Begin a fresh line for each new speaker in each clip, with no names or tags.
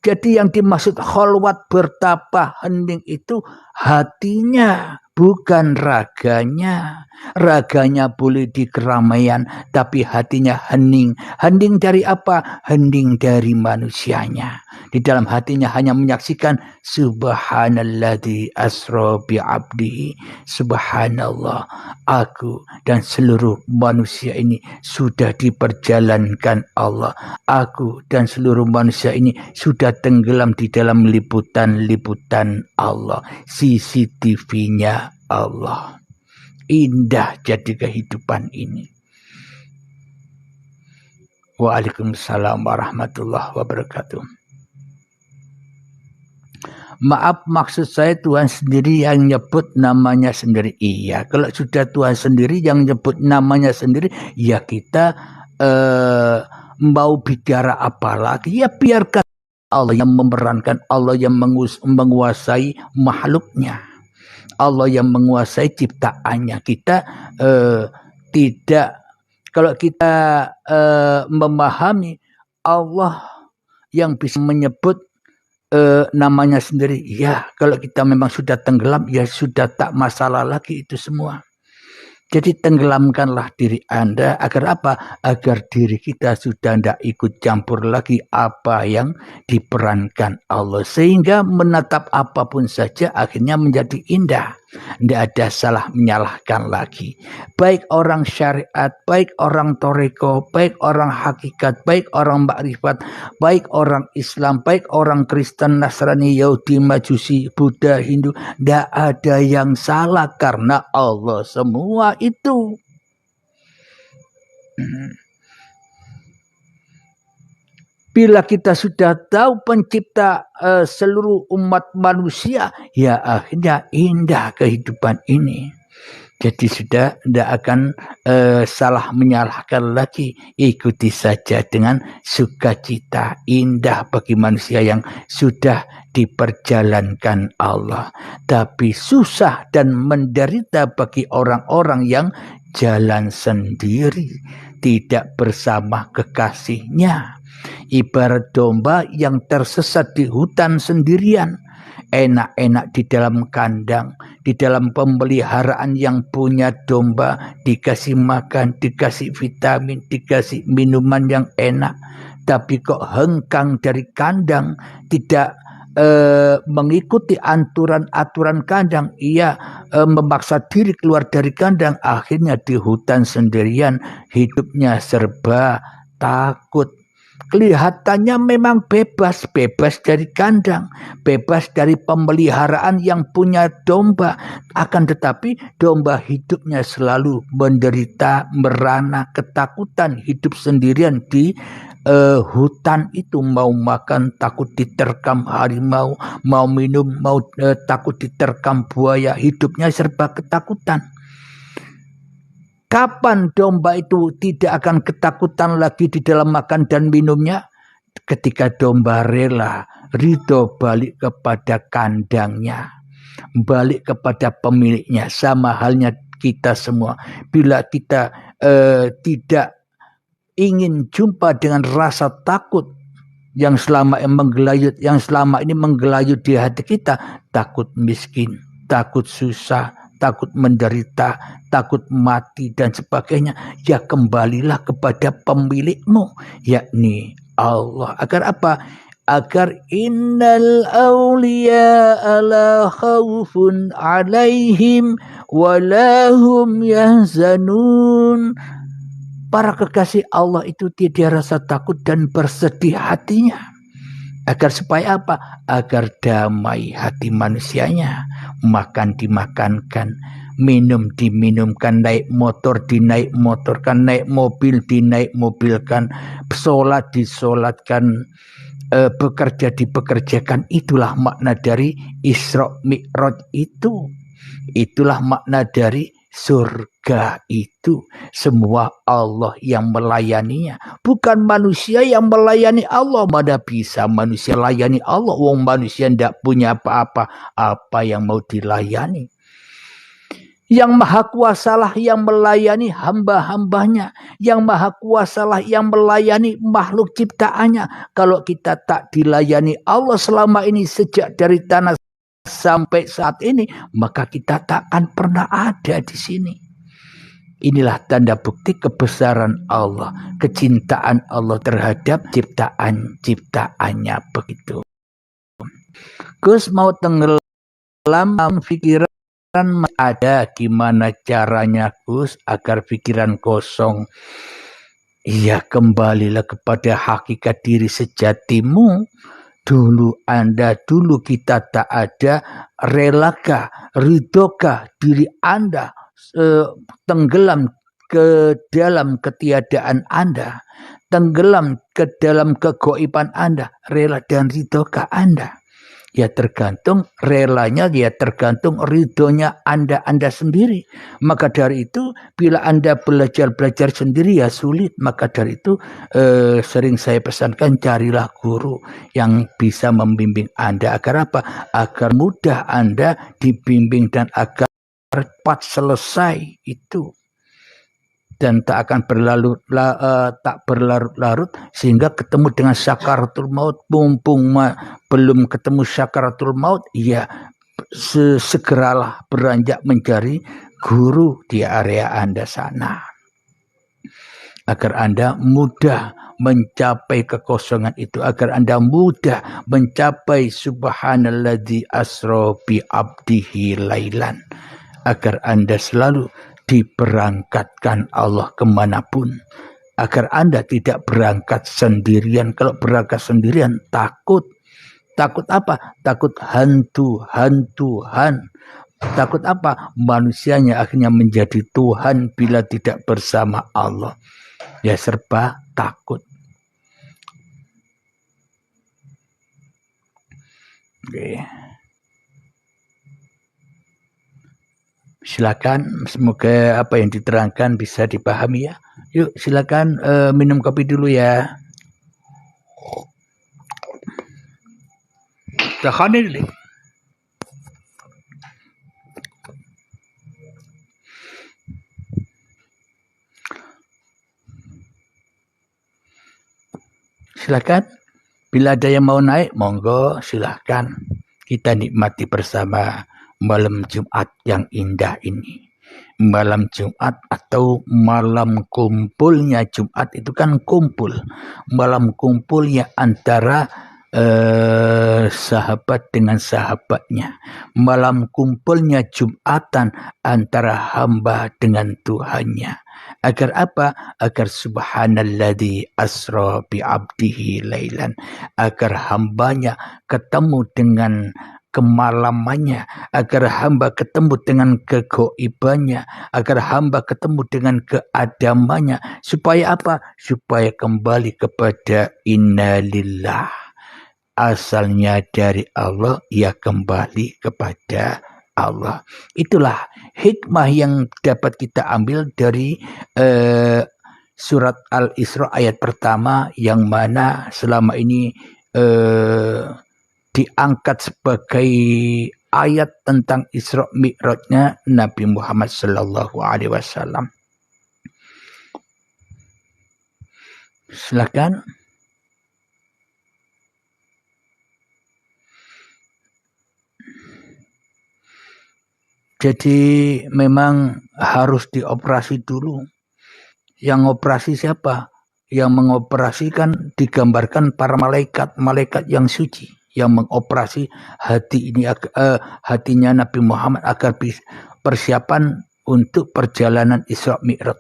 Jadi yang dimaksud khalwat bertapa hening itu hatinya, bukan raganya. Raganya boleh di keramaian, tapi hatinya hening. Hening dari apa? Hening dari manusianya. Di dalam hatinya hanya menyaksikan subhanalladzi asra bi'abdihi. Subhanallah, aku dan seluruh manusia ini sudah diperjalankan Allah. Aku dan seluruh manusia ini sudah tenggelam di dalam liputan-liputan Allah. CCTV-nya Allah. Indah jadi kehidupan ini. Waalaikumsalam warahmatullahi wabarakatuh. Maaf, maksud saya Tuhan sendiri yang nyebut namanya sendiri. Iya, kalau sudah Tuhan sendiri yang nyebut namanya sendiri, ya kita mau bicara apa lagi? Ya biarkan Allah yang memerankan, Allah yang menguasai makhluknya. Allah yang menguasai ciptaannya. Kita tidak, kalau kita memahami Allah yang bisa menyebut namanya sendiri, ya kalau kita memang sudah tenggelam, ya sudah tak masalah lagi itu semua. Jadi tenggelamkanlah diri Anda agar apa? Agar diri kita sudah tidak ikut campur lagi apa yang diperankan Allah. Sehingga menatap apapun saja akhirnya menjadi indah. Tidak ada salah menyalahkan lagi. Baik orang syariat, baik orang toreko, baik orang hakikat, baik orang makrifat, baik orang Islam, baik orang Kristen, Nasrani, Yahudi, Majusi, Buddha, Hindu. Tidak ada yang salah karena Allah semua itu. Bila kita sudah tahu pencipta seluruh umat manusia, ya akhirnya indah kehidupan ini. Jadi sudah tidak akan salah menyalahkan lagi. Ikuti saja dengan sukacita. Indah bagi manusia yang sudah diperjalankan Allah. Tapi susah dan menderita bagi orang-orang yang jalan sendiri, tidak bersama kekasihnya. Ibarat domba yang tersesat di hutan sendirian. Enak-enak di dalam kandang, di dalam pemeliharaan yang punya domba, dikasih makan, dikasih vitamin, dikasih minuman yang enak. Tapi kok hengkang dari kandang, tidak mengikuti aturan-aturan kandang. Ia memaksa diri keluar dari kandang. Akhirnya di hutan sendirian, hidupnya serba takut. Kelihatannya memang bebas dari kandang, bebas dari pemeliharaan yang punya domba. Akan tetapi domba hidupnya selalu menderita, merana, ketakutan, hidup sendirian di hutan itu. Mau makan takut diterkam harimau, mau minum takut diterkam buaya. Hidupnya serba ketakutan. Kapan domba itu tidak akan ketakutan lagi di dalam makan dan minumnya? Ketika domba rela, ridho balik kepada kandangnya, balik kepada pemiliknya. Sama halnya kita semua. Bila kita tidak ingin jumpa dengan rasa takut yang selama ini menggelayut di hati kita, takut miskin, takut susah, takut menderita, takut mati dan sebagainya, ya kembalilah kepada pemilikmu, yakni Allah. Agar apa? Agar innal awliya la khawfun alaihim walahum yahzanun. Para kekasih Allah itu tidak rasa takut dan bersedih hatinya. Agar supaya apa? Agar damai hati manusianya. Makan dimakankan, minum diminumkan, naik motor dinaik motorkan, naik mobil dinaik mobilkan, sholat disolatkan, bekerja dipekerjakan. Itulah makna dari Isra Mi'raj itu. Itulah makna dari surga itu. Semua Allah yang melayaninya, bukan manusia yang melayani Allah. Mana bisa manusia layani Allah? Wong manusia tidak punya apa-apa, apa yang mau dilayani? Yang maha kuasalah yang melayani hamba-hambanya. Yang maha kuasalah yang melayani makhluk ciptaannya. Kalau kita tak dilayani Allah selama ini sejak dari tanah sampai saat ini, maka kita tak akan pernah ada di sini. Inilah tanda bukti kebesaran Allah, kecintaan Allah terhadap ciptaan-ciptaannya begitu. Gus mau tenggelam pikiran ada, gimana caranya Gus agar pikiran kosong? Iya, kembalilah kepada hakikat diri sejatimu. Dulu kita tak ada, relakah, ridhokah diri Anda tenggelam ke dalam ketiadaan Anda, tenggelam ke dalam kegoiban Anda, rela dan ridhokah Anda? Ya tergantung relanya, ya tergantung ridhonya Anda sendiri. Maka dari itu bila Anda belajar sendiri ya sulit. Maka dari itu sering saya pesankan carilah guru yang bisa membimbing Anda. Agar apa? Agar mudah Anda dibimbing dan agar cepat selesai itu. Dan tak akan berlarut-larut sehingga ketemu dengan sakaratul maut. Mumpung belum ketemu sakaratul maut, ya segeralah beranjak mencari guru di area Anda sana, agar Anda mudah mencapai kekosongan itu, agar Anda mudah mencapai subhanalladzi asra bi abdihi lailan, agar Anda selalu diberangkatkan Allah kemanapun, agar Anda tidak berangkat sendirian. Kalau berangkat sendirian takut apa? Takut hantu-hantuhan. Takut apa? Manusianya akhirnya menjadi Tuhan bila tidak bersama Allah. Ya serba takut. Oke. Silakan, semoga apa yang diterangkan bisa dipahami ya. Yuk silakan minum kopi dulu ya. Tahan dulu. Silakan. Bila ada yang mau naik, monggo silakan. Kita nikmati bersama malam Jumat yang indah ini. Malam Jumat atau malam kumpulnya Jumat itu kan kumpul. Malam kumpulnya antara sahabat dengan sahabatnya. Malam kumpulnya Jumatan antara hamba dengan Tuhannya. Agar apa? Agar subhanalladzi asra bi abdihi lailan. Agar hambanya ketemu dengan kemalamannya, agar hamba ketemu dengan kegoibannya, agar hamba ketemu dengan keadamannya. Supaya apa? Supaya kembali kepada innalillah. Asalnya dari Allah, ya kembali kepada Allah. Itulah hikmah yang dapat kita ambil dari surat Al-Isra ayat pertama, yang mana selama ini diangkat sebagai ayat tentang Isra Mi'rajnya Nabi Muhammad sallallahu alaihi wasallam. Silakan. Jadi memang harus dioperasi dulu. Yang operasi siapa? Yang mengoperasikan digambarkan para malaikat yang suci, yang mengoperasi hati ini, hatinya Nabi Muhammad agar persiapan untuk perjalanan Isra Mi'raj.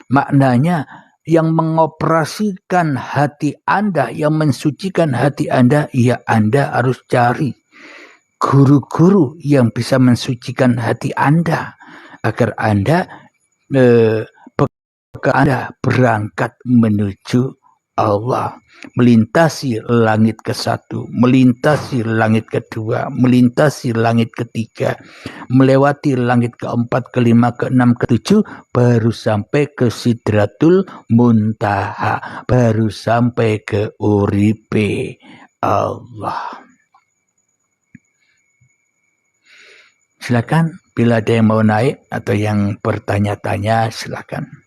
Maknanya yang mengoperasikan hati Anda, yang mensucikan hati Anda, ya Anda harus cari guru-guru yang bisa mensucikan hati Anda agar Anda Anda berangkat menuju Allah, melintasi langit ke-1, melintasi langit ke-2, melintasi langit ke-3, melewati langit ke-4, ke-5, ke-6, ke-7, baru sampai ke Sidratul Muntaha, baru sampai ke uripe Allah. Silakan bila ada yang mau naik atau yang bertanya-tanya silakan.